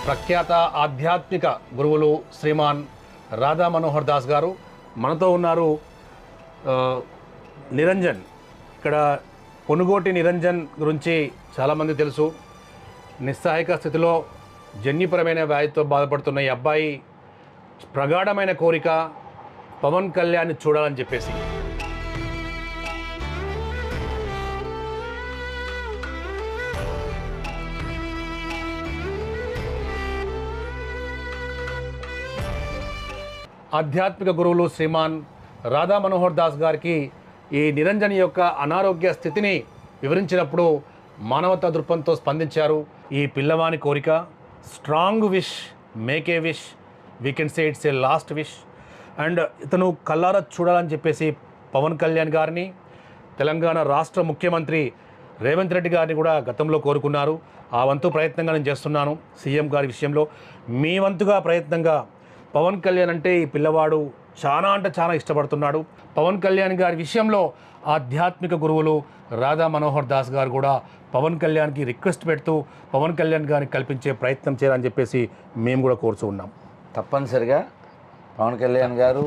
ప్రఖ్యాత ఆధ్యాత్మిక గురువులు శ్రీమాన్ రాధా మనోహర్ దాస్ గారు మనతో ఉన్నారు. నిరంజన్, ఇక్కడ పొనుగోటి నిరంజన్ గురించి చాలామంది తెలుసు. నిస్సహాయక స్థితిలో జన్యుపరమైన వ్యాధితో బాధపడుతున్న ఈ అబ్బాయి ప్రగాఢమైన కోరిక పవన్ కళ్యాణ్ చూడాలని చెప్పేసి. ఆధ్యాత్మిక గురువులు శ్రీమాన్ రాధా మనోహర్ దాస్ గారికి ఈ నిరంజన్ యొక్క అనారోగ్య స్థితిని వివరించినప్పుడు మానవతా దృక్పథంతో స్పందించారు. ఈ పిల్లవాని కోరిక strong wish, make a wish, we can say it's a last wish. And ఇతను కల్లారా చూడాలని చెప్పేసి పవన్ కళ్యాణ్ గారిని, తెలంగాణ రాష్ట్ర ముఖ్యమంత్రి రేవంత్ రెడ్డి గారిని కూడా గతంలో కోరుకున్నారు. ఆ వంతు ప్రయత్నంగా నేను చేస్తున్నాను సీఎం గారి విషయంలో. మీ వంతుగా ప్రయత్నంగా పవన్ కళ్యాణ్ అంటే ఈ పిల్లవాడు చాలా ఇష్టపడుతున్నాడు. పవన్ కళ్యాణ్ గారి విషయంలో ఆధ్యాత్మిక గురువులు రాధా మనోహర్ దాస్ గారు కూడా పవన్ కళ్యాణ్కి రిక్వెస్ట్ పెడుతూ పవన్ కళ్యాణ్ గారిని కల్పించే ప్రయత్నం చేయాలని చెప్పేసి మేము కూడా కోరుతూ ఉన్నాం. తప్పనిసరిగా పవన్ కళ్యాణ్ గారు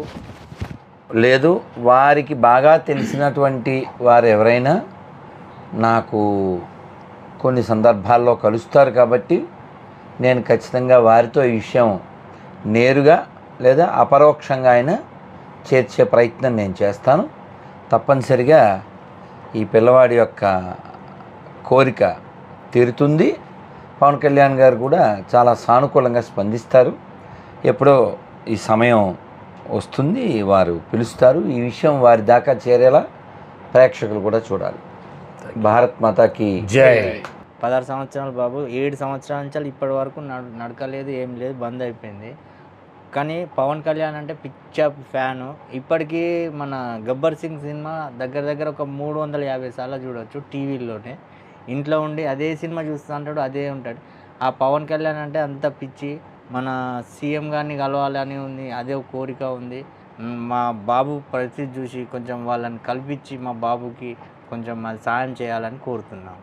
లేదు, వారికి బాగా తెలిసినటువంటి వారు ఎవరైనా నాకు కొన్ని సందర్భాల్లో కలుస్తారు కాబట్టి నేను ఖచ్చితంగా వారితో ఈ విషయం నేరుగా లేదా అపరోక్షంగా అయినా చేర్చే ప్రయత్నం నేను చేస్తాను. తప్పనిసరిగా ఈ పిల్లవాడి యొక్క కోరిక తీరుతుంది. పవన్ కళ్యాణ్ గారు కూడా చాలా సానుకూలంగా స్పందిస్తారు. ఎప్పుడో ఈ సమయం వస్తుంది, వారు పిలుస్తారు. ఈ విషయం వారి దాకా చేరేలా ప్రేక్షకులు కూడా చూడాలి. భారత్ మాతాకి జై. 16 సంవత్సరాలు బాబు, 7 సంవత్సరాల నుంచి ఇప్పటి వరకు నడకలేదు, ఏం లేదు, బంద్ అయిపోయింది. కానీ పవన్ కళ్యాణ్ అంటే పిచ్చ ఫ్యాను. ఇప్పటికీ మన గబ్బర్ సింగ్ సినిమా దగ్గర ఒక 350 సార్లు చూడవచ్చు టీవీలోనే. ఇంట్లో ఉండి అదే సినిమా చూస్తూ ఉంటాడు, అదే ఉంటాడు. ఆ పవన్ కళ్యాణ్ అంటే అంత పిచ్చి. మన సీఎం గారిని కలవాలని ఉంది, అదే కోరిక ఉంది. మా బాబు పరిస్థితి చూసి కొంచెం వాళ్ళని కల్పించి మా బాబుకి కొంచెం సాయం చేయాలని కోరుతున్నాం.